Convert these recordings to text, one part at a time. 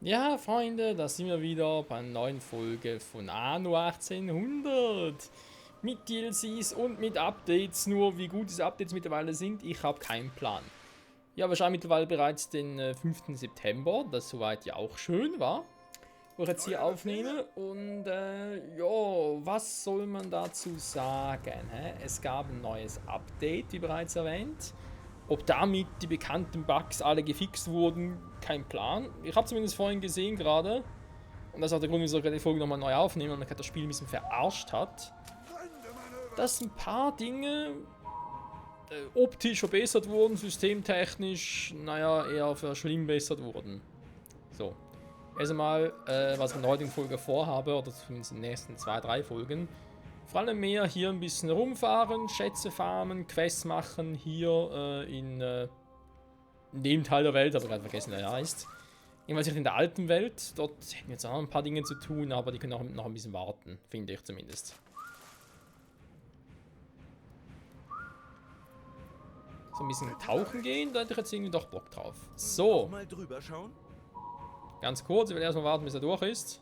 Ja, Freunde, da sind wir wieder bei einer neuen Folge von Anno 1800. Mit DLCs und mit Updates, nur wie gut diese Updates mittlerweile sind, ich habe keinen Plan. Ja, wir schauen mittlerweile bereits den 5. September, das soweit ja auch schön war, wo ich jetzt hier aufnehme. Und ja, was soll man dazu sagen? Hä? Es gab ein neues Update, wie bereits erwähnt. Ob damit die bekannten Bugs alle gefixt wurden, kein Plan. Ich habe zumindest vorhin gesehen gerade, und das ist auch der Grund, wieso ich die Folge nochmal neu aufnehmen, und mich das Spiel ein bisschen verarscht hat, dass ein paar Dinge optisch verbessert wurden, systemtechnisch, naja, eher verschlimmbessert wurden. So. Erst einmal, was ich in der heutigen Folge vorhabe, oder zumindest in den nächsten 2, 3 Folgen, vor allem mehr hier ein bisschen rumfahren, Schätze farmen, Quests machen, hier in dem Teil der Welt, aber gerade vergessen, wie er heißt. Jedenfalls in der alten Welt, dort hätten wir jetzt auch ein paar Dinge zu tun, aber die können auch noch ein bisschen warten, finde ich zumindest. So ein bisschen tauchen gehen, da hätte ich jetzt irgendwie doch Bock drauf. So. Mal drüber schauen. Ganz kurz, ich will erstmal warten, bis er durch ist.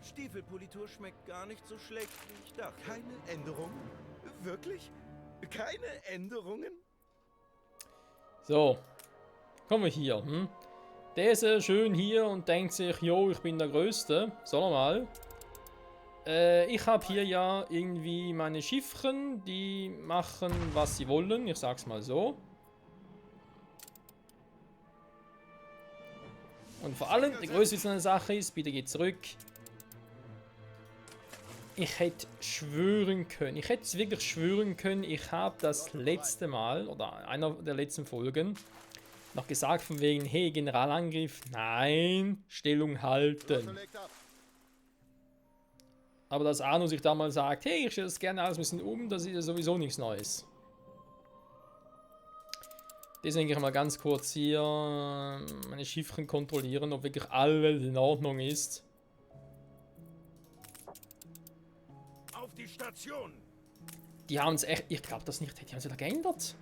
Stiefelpolitur schmeckt gar nicht so schlecht, wie ich dachte. Keine Änderungen? Wirklich? Keine Änderungen? So. Kommen wir hier. Der ist schön hier und denkt sich, yo, ich bin der Größte. Soll er mal. Ich habe hier ja irgendwie meine Schiffchen, die machen, was sie wollen. Ich sag's mal so. Und vor allem, die größte Sache ist, bitte geht zurück. Ich hätte schwören können, ich hätte es wirklich schwören können, ich habe das letzte Mal, oder einer der letzten Folgen, noch gesagt von wegen, hey, Generalangriff, nein, Stellung halten. Aber dass Arno sich da mal sagt, hey, ich stelle das gerne alles ein bisschen um, das ist ja sowieso nichts Neues. Deswegen gehe ich mal ganz kurz hier meine Schiffchen kontrollieren, ob wirklich alles in Ordnung ist. Auf die Station! Die haben es echt, ich glaube das nicht, die haben es wieder geändert.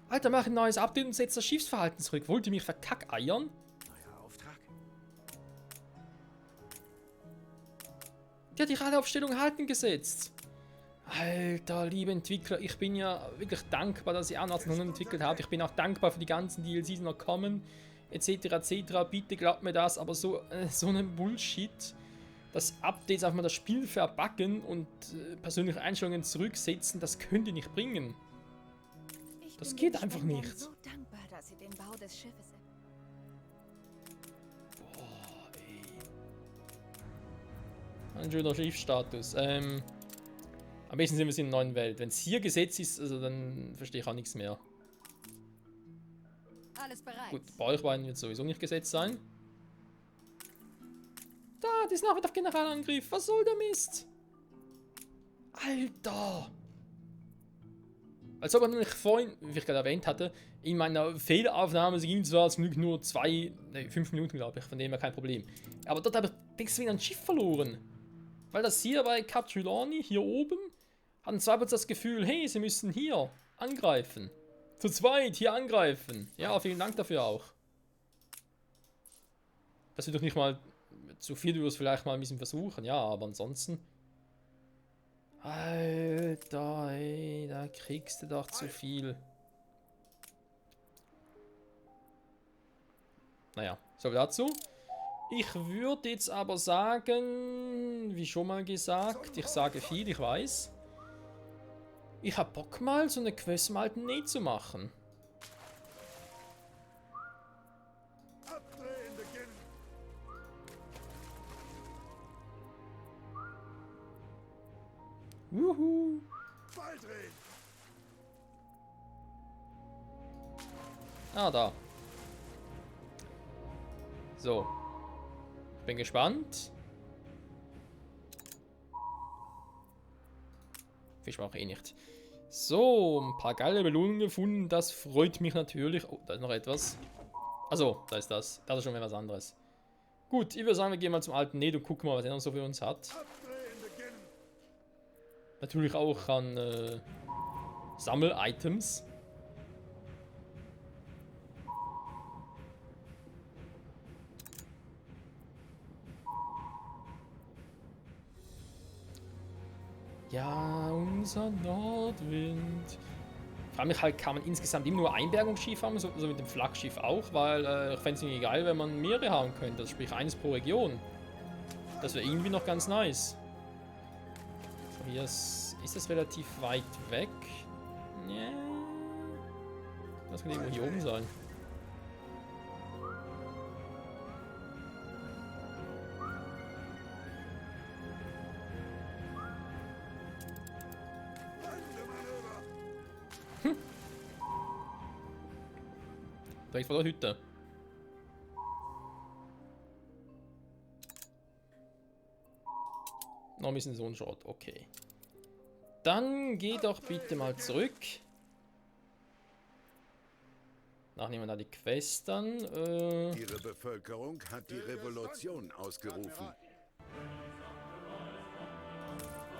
Alter, mach ein neues Update und setz das Schiffsverhalten zurück. Wollt ihr mich verkackeiern? Neuer Auftrag. Die hat die Radarabstellung halten gesetzt. Alter, liebe Entwickler, ich bin ja wirklich dankbar, dass ihr Anno 1800 entwickelt habt. Ich bin auch dankbar für die ganzen DLCs, die noch kommen, etc. etc. Bitte glaubt mir das, aber so einen Bullshit, dass Updates einfach mal das Spiel verbacken und persönliche Einstellungen zurücksetzen, das könnt ihr nicht bringen. Das geht einfach nicht. Ich bin so dankbar, dass sie den Bau des Schiffes. Boah, ey. Ein schöner Schiffsstatus. Am besten sind wir in der neuen Welt. Wenn es hier gesetzt ist, also dann verstehe ich auch nichts mehr. Alles bereit. Gut, bei euch beiden wird sowieso nicht gesetzt sein. Da, die ist Nachricht auf Generalangriff. Was soll der Mist? Alter! Als ob man nicht vorhin, wie ich gerade erwähnt hatte, in meiner Fehlaufnahme ging zwar zum Glück nur 5 Minuten, glaube ich, von dem her kein Problem. Aber dort habe ich deswegen ein Schiff verloren. Weil das hier bei Cap Trelawney, hier oben, hatten zwei das Gefühl, hey, sie müssen hier angreifen. Zu zweit hier angreifen. Ja, vielen Dank dafür auch. Das wird doch nicht mal zu viel, du wirst vielleicht mal ein bisschen versuchen, ja, aber ansonsten. Alter, ey, da kriegst du doch zu viel. Naja, so dazu. Ich würde jetzt aber sagen, wie schon mal gesagt, ich sage viel, ich weiß. Ich hab Bock mal, so eine Quest im alten Näh zu machen. Abdrehen beginnen! Juhu. Falldrehen! Ah, da. So. Ich bin gespannt. Fisch war auch eh nicht. So, ein paar geile Belohnungen gefunden. Das freut mich natürlich. Oh, da ist noch etwas. Achso, da ist das. Das ist schon was anderes. Gut, ich würde sagen, wir gehen mal zum alten Ned und gucken mal, was er noch so für uns hat. Abdrehen beginnen! Natürlich auch an Sammel-Items. Ja, unser Nordwind. Ich frage mich halt, kann man insgesamt immer nur ein Bergungsschiff haben, so mit dem Flaggschiff auch, weil ich fände es irgendwie geil, wenn man mehrere haben könnte, also sprich eines pro Region. Das wäre irgendwie noch ganz nice. So, hier ist das relativ weit weg. Ja. Das kann irgendwo hier oben sein. Direkt vor der Hütte. Noch ein bisschen Sonnenschrott, okay. Dann geh doch bitte mal zurück. Nachnehmen wir da die Quest dann. Ihre Bevölkerung hat die Revolution ausgerufen.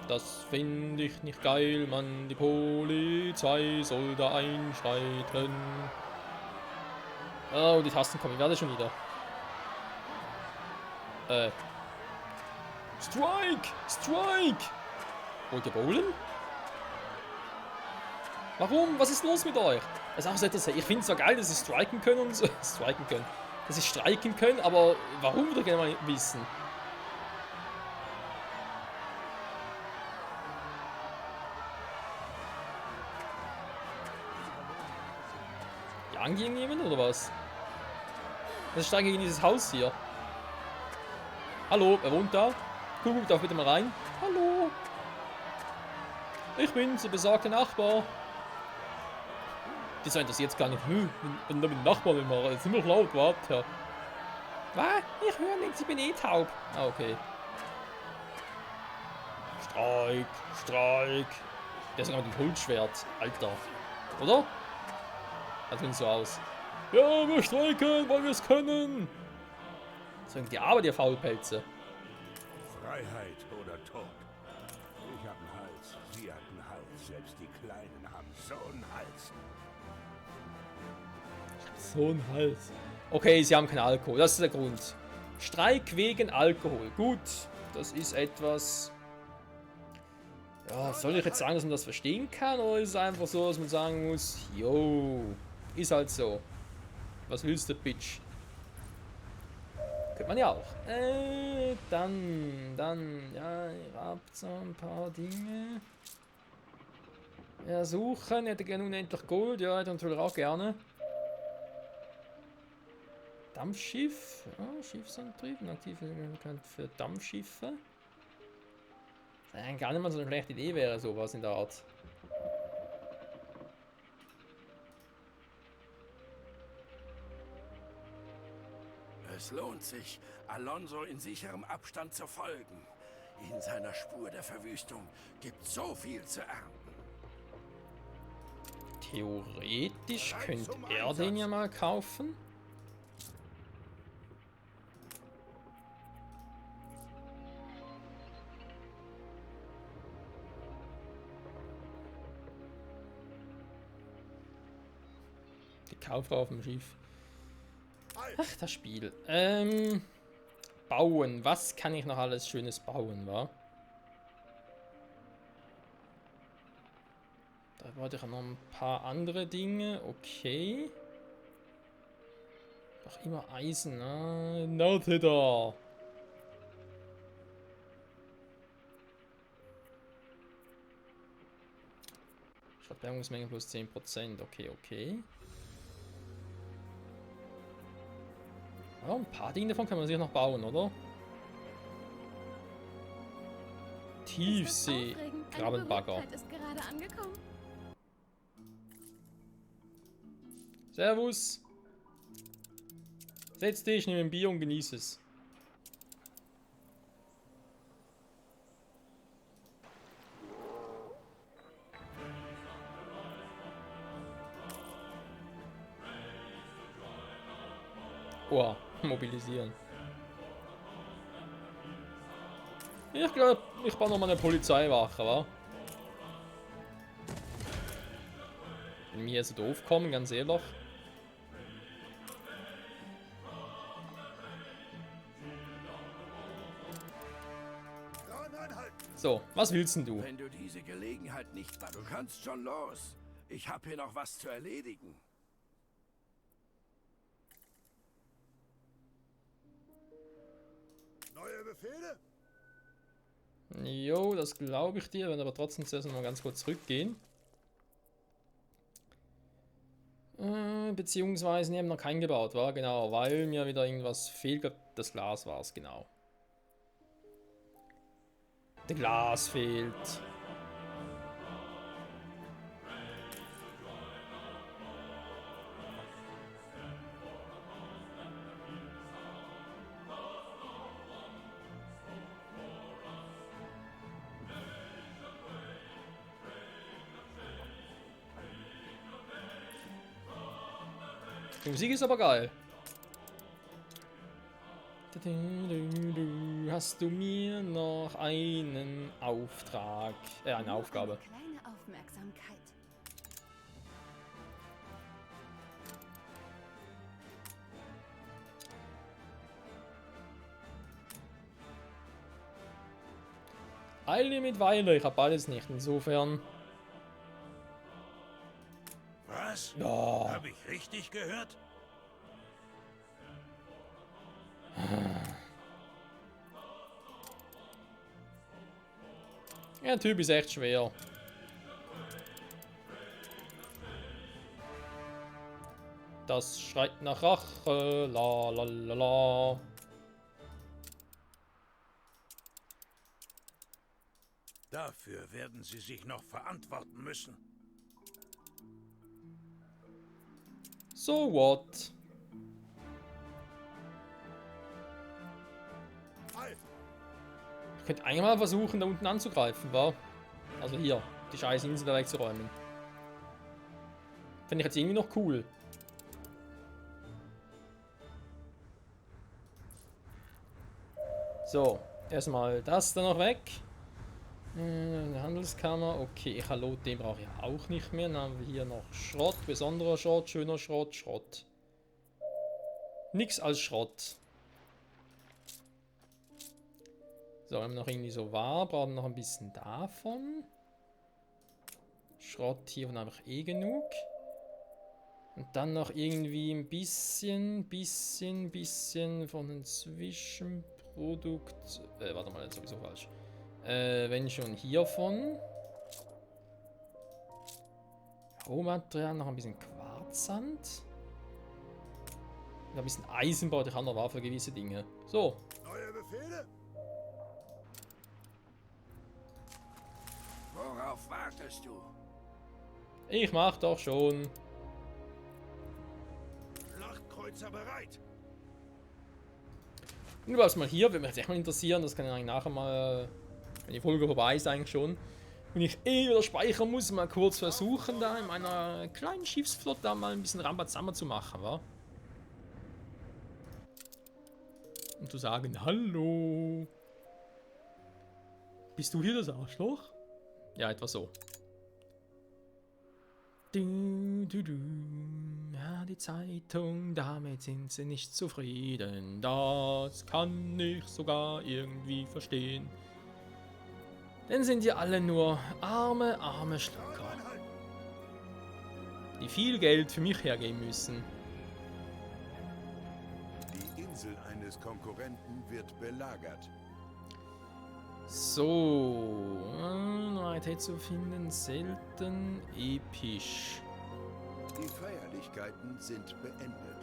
Das finde ich nicht geil, Mann. Die Polizei soll da einschreiten. Oh, die Tasten kommen. Ich werde schon wieder. Strike! Strike! Wollt ihr bowlen? Warum? Was ist los mit euch? Das ist auch so etwas, ich finde es zwar geil, dass sie striken können und so. Striken können. Dass sie streiken können, aber warum würde ich gerne mal wissen? Jagen die irgendjemand oder was? Das steigen gegen dieses Haus hier. Hallo, wer wohnt da? Guck doch bitte mal rein. Hallo. Ich bin der besagte Nachbar. Das interessiert jetzt gar nicht. Wenn da mit dem Nachbarn immer. Das ist immer laut, warte. Was? Ich höre nichts, ich bin eh taub. Ah, okay. Streik, Streik. Der ist sogar mit dem Holzschwert. Alter. Oder? Das sieht so aus. Ja, wir streiken, weil wir es können. Sagen die aber, die Faulpelze. Freiheit oder Tod. Ich habe einen Hals, Sie hat einen Hals. Selbst die Kleinen haben so einen Hals. So ein Hals. Okay, sie haben keinen Alkohol, das ist der Grund. Streik wegen Alkohol. Gut, das ist etwas... Ja, soll ich jetzt sagen, dass man das verstehen kann? Oder ist es einfach so, dass man sagen muss, yo, ist halt so. Was willst du, Bitch? Könnte man ja auch. Ja, ihr habt so ein paar Dinge. Ja, suchen, hätte gerne unendlich Gold, ja, hätte natürlich auch gerne. Dampfschiff, ja, Schiffsantrieb, eine aktive Möglichkeit für Dampfschiffe. Das eigentlich gar nicht mal so eine schlechte Idee wäre, sowas in der Art. Es lohnt sich, Alonso in sicherem Abstand zu folgen. In seiner Spur der Verwüstung gibt so viel zu ernten. Theoretisch könnte er den ja mal kaufen. Die Kauffrau auf dem Schiff. Ach, das Spiel. Bauen. Was kann ich noch alles Schönes bauen, wa? Da wollte ich noch ein paar andere Dinge. Okay. Doch immer Eisen. Nordhitter. Stadtbergungsmenge plus 10%. Okay, okay. Ja, ein paar Dinge davon kann man sich noch bauen, oder? Tiefsee. Grabenbagger. Ist gerade angekommen. Servus. Setz dich, nimm ein Bier und genieß es. Oh, mobilisieren. Ich glaube, ich baue noch mal eine Polizeiwache, wa? Wenn wir hier so doof kommen, ganz ehrlich. So, was willst denn du? Wenn du diese Gelegenheit nicht war, du kannst schon los. Ich habe hier noch was zu erledigen. Neue Befehle? Jo, das glaube ich dir, wenn aber trotzdem zuerst mal ganz kurz zurückgehen. Beziehungsweise, die haben noch keinen gebaut, war genau, weil mir wieder irgendwas fehlt. Das Glas war es, genau. Das Glas fehlt. Die Musik ist aber geil. Hast du mir noch einen Auftrag, eine Nur Aufgabe? Eine kleine Aufmerksamkeit. Eile mit Weile, ich habe alles nicht, insofern. Was? Ja. Habe ich richtig gehört? Ja, der Typ ist echt schwer. Das schreit nach Rache, la la la la. Dafür werden Sie sich noch verantworten müssen. So what? Halt! Ich könnte eigentlich mal versuchen, da unten anzugreifen, wa? Also hier, die scheiß Insel da wegzuräumen. Finde ich jetzt irgendwie noch cool. So, erstmal das da noch weg. Eine Handelskammer, okay, Echolot, den brauche ich auch nicht mehr. Dann haben wir hier noch Schrott, besonderer Schrott, schöner Schrott, Schrott. Nix als Schrott. So, wenn wir noch irgendwie so war, brauchen wir noch ein bisschen davon. Schrott hiervon habe ich eh genug. Und dann noch irgendwie ein bisschen von einem Zwischenprodukt. Warte mal, das ist sowieso falsch. Wenn schon hiervon. Rohmaterial, noch ein bisschen Quarzsand. Und ein bisschen Eisenbau, ich habe noch für gewisse Dinge. So. Neue Befehle? Worauf wartest du? Ich mach doch schon. Schlachtkreuzer bereit. Und überhaupt mal hier, würde mich jetzt echt mal interessieren, das kann ich eigentlich nachher mal, wenn die Folge vorbei ist eigentlich schon. Und ich wieder speichern muss, mal kurz versuchen, da in meiner kleinen Schiffsflotte da mal ein bisschen Rambazamba zu machen, wa? Und zu sagen, hallo. Bist du hier das Arschloch? Ja, etwa so. Du, du, du. Ja, die Zeitung, damit sind sie nicht zufrieden. Das kann ich sogar irgendwie verstehen. Denn sind ja alle nur arme Schlucker, die viel Geld für mich hergeben müssen. Die Insel eines Konkurrenten wird belagert. So, Rarität zu finden, selten, episch. Die Feierlichkeiten sind beendet.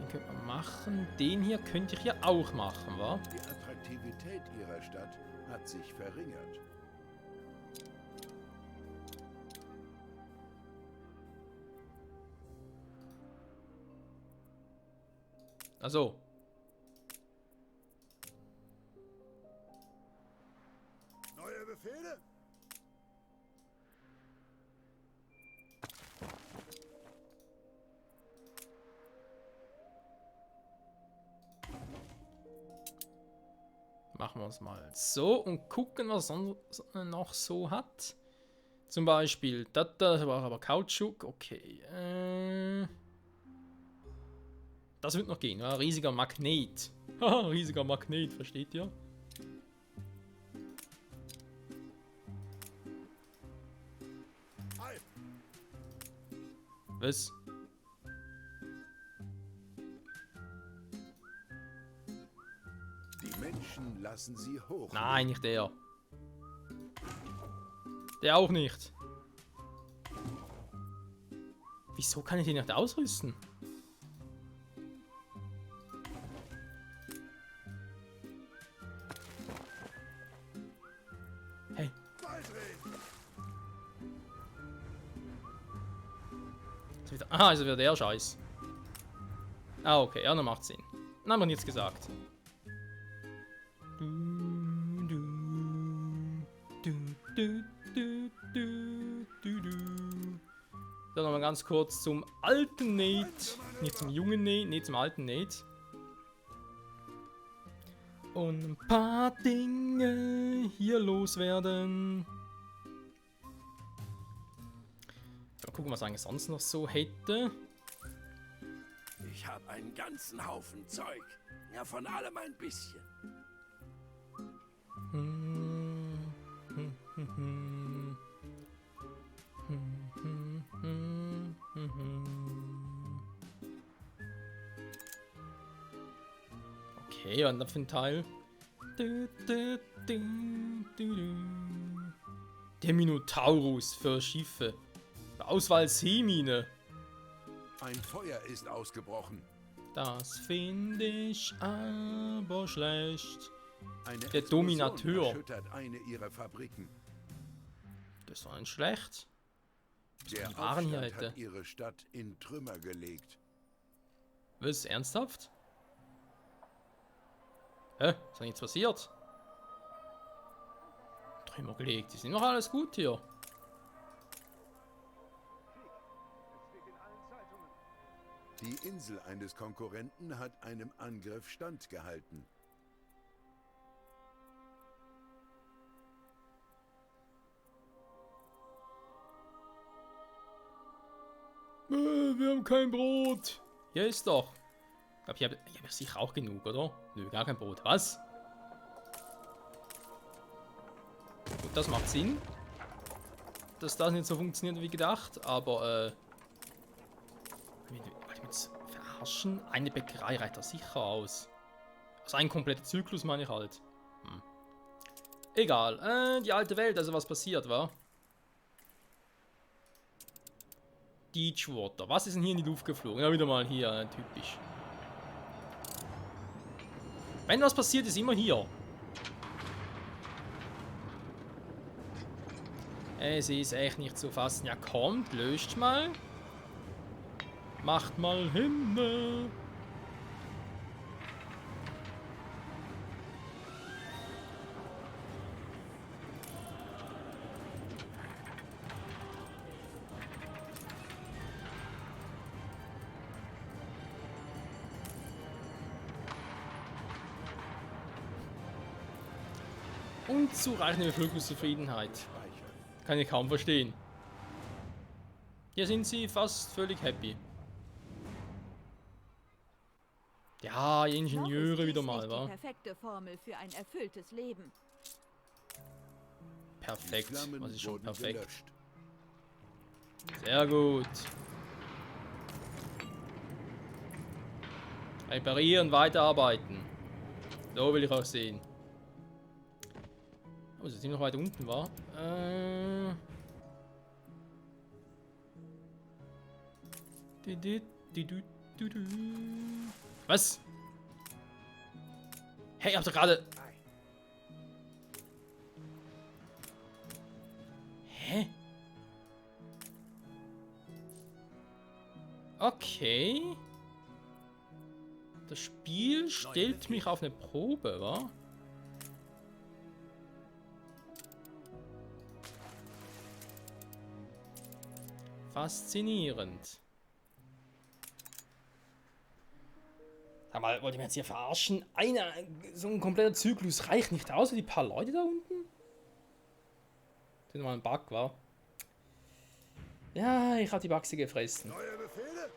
Den könnte man machen. Den hier könnte ich ja auch machen, wa? Die Attraktivität ihrer Stadt hat sich verringert. Also. Neue Befehle? Machen wir es mal so und gucken, was er noch so hat. Zum Beispiel, das war aber Kautschuk, okay. Das wird noch gehen, ja? Riesiger Magnet. Haha, riesiger Magnet, versteht ihr? Was? Die Menschen lassen sie hoch. Nein, nicht der. Der auch nicht. Wieso kann ich den nicht ausrüsten? Hey. Aha, also wieder der Scheiß. Ah, okay, ja, dann macht Sinn. Dann haben wir nichts gesagt. Dann nochmal ganz kurz zum alten Nate. Nicht zum jungen Nate, nee, zum alten Nate. Und ein paar Dinge hier loswerden. Mal gucken, was ich eigentlich sonst noch so hätte. Ich habe einen ganzen Haufen Zeug. Ja, von allem ein bisschen. Okay, und dann für ein Teil. Der Minotaurus für Schiffe. Auswahl Seemine. Ein Feuer ist ausgebrochen. Das finde ich aber schlecht. Eine Der Explosion Dominateur. erschüttert eine ihrer Fabriken. Das war nicht schlecht. Der Die Waren hier Aufstand hätte. hat ihre Stadt in Trümmer gelegt. Was? Ernsthaft? Hä? Ist da nichts passiert? Trümmer gelegt. Die sind noch alles gut hier. Die Insel eines Konkurrenten hat einem Angriff standgehalten. Wir haben kein Brot. Hier ist doch. Ich glaube, ich hab sicher auch genug, oder? Nö, gar kein Brot. Was? Gut, das macht Sinn. Dass das nicht so funktioniert wie gedacht, aber wollte ich jetzt verarschen? Eine Bäckerei reicht da sicher aus. Also ein kompletter Zyklus meine ich halt. Egal. Die alte Welt, also was passiert war. Deechwater. Was ist denn hier in die Luft geflogen? Ja, wieder mal hier, typisch. Wenn was passiert, ist immer hier. Es ist echt nicht zu fassen. Ja, kommt, löscht mal. Macht mal hin. Unzureichende Bevölkerungszufriedenheit. Kann ich kaum verstehen. Hier sind sie fast völlig happy. Ja, die Ingenieure Noch ist wieder dies mal, nicht wa? die perfekte Formel für ein erfülltes Leben. Perfekt. Die Flammen Was ist schon wurden perfekt? gelöscht. Sehr gut. Reparieren, weiterarbeiten. So will ich auch sehen. Oh, sie sind noch weiter unten, war. Was? Hey, ihr habt doch gerade. Hä? Okay. Das Spiel stellt mich auf eine Probe, wa? Faszinierend. Sag mal, wollt ihr mich jetzt hier verarschen? So ein kompletter Zyklus reicht nicht aus für die paar Leute da unten? Das ist mal ein Bug, war. Ja, ich hab die Bugs gefressen. Neue Befehle?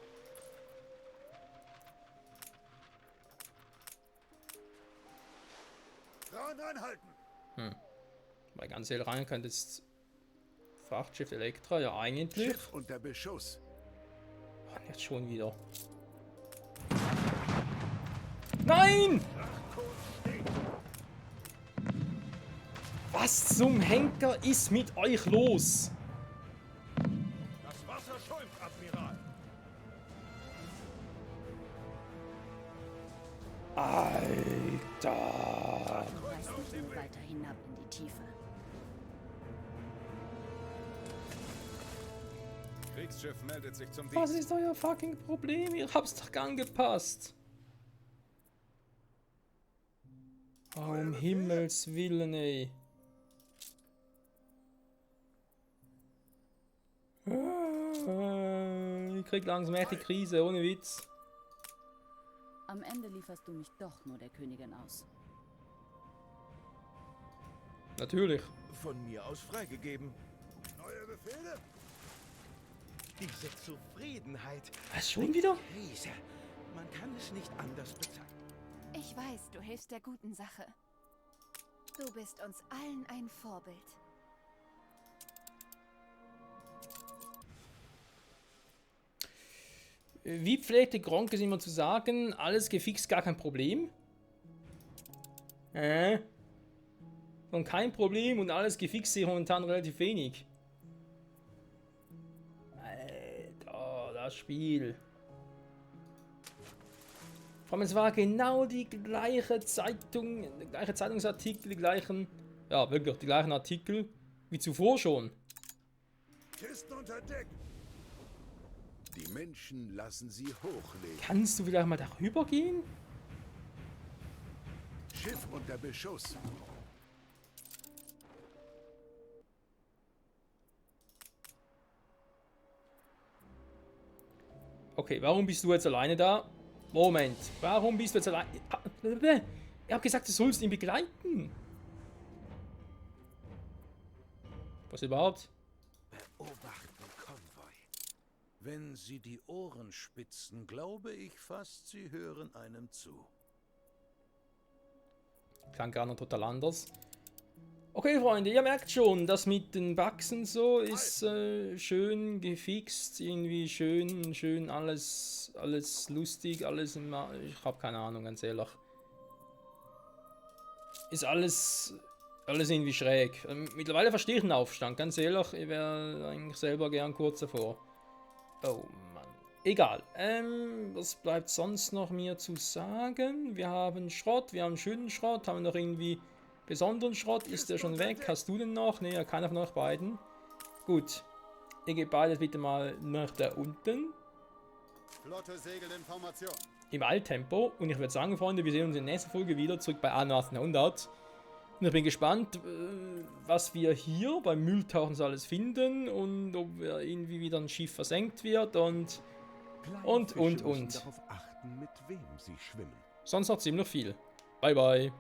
Dran anhalten! Weil ganz ehrlich rein könnte jetzt Frachtschiff Elektra, ja eigentlich. Schiff unter Beschuss. merkt schon wieder. Nein! Was zum Henker ist mit euch los? Das Wasser schäumt, Admiral. Alter. Reißt mich nur weiter hinab in die Tiefe. Kriegsschiff meldet sich zum Was Dienst. ist euer fucking Problem? Ihr habt's doch angepasst. Oh, um Himmels Willen, ey. Ich krieg langsam echt die Krise, ohne Witz. Am Ende lieferst du mich doch nur der Königin aus. Natürlich. Von mir aus freigegeben. Neue Befehle? Diese Zufriedenheit. Was, schon wieder? Krise. Man kann es nicht anders bezeichnen. Ich weiß, du hilfst der guten Sache. Du bist uns allen ein Vorbild. Wie pflegte Gronk es immer zu sagen, alles gefixt, gar kein Problem? Und kein Problem und alles gefixt ist momentan relativ wenig. Alter, das Spiel. Vor allem, es war genau die gleiche Zeitung, der gleiche Zeitungsartikel, die gleichen, ja wirklich, die gleichen Artikel wie zuvor schon. Kisten unter Deck. Die Menschen lassen sie hochlegen. Kannst du vielleicht mal darüber gehen? Schiff unter Beschuss. Okay, warum bist du jetzt alleine da? Moment, warum bist du jetzt alleine? Er hat gesagt, du sollst ihn begleiten. Was überhaupt? Beobachten Konvoi. Wenn sie die Ohren spitzen, glaube ich fast, sie hören einem zu. Klang gar noch total anders. Okay, Freunde, ihr merkt schon, das mit den Bugs und so ist schön gefixt, irgendwie schön alles lustig, alles immer. Ich habe keine Ahnung, ganz ehrlich. Ist alles irgendwie schräg. Mittlerweile verstehe ich den Aufstand, ganz ehrlich. Ich wäre eigentlich selber gern kurz davor. Oh Mann. Egal. Was bleibt sonst noch mir zu sagen? Wir haben Schrott, wir haben schönen Schrott, haben noch irgendwie besonderen Schrott. Ist der schon weg? Hast du den noch? Ne, keiner von euch beiden. Gut. Ihr geht beide bitte mal nach da unten. Flotte segelt in Formation. Im Eiltempo. Und ich würde sagen, Freunde, wir sehen uns in der nächsten Folge wieder zurück bei Anno 1800. Und ich bin gespannt, was wir hier beim Mülltauchen so alles finden und ob irgendwie wieder ein Schiff versenkt wird und. Kleine Fische müssen darauf achten, mit wem sie schwimmen. Sonst noch ziemlich viel. Bye bye.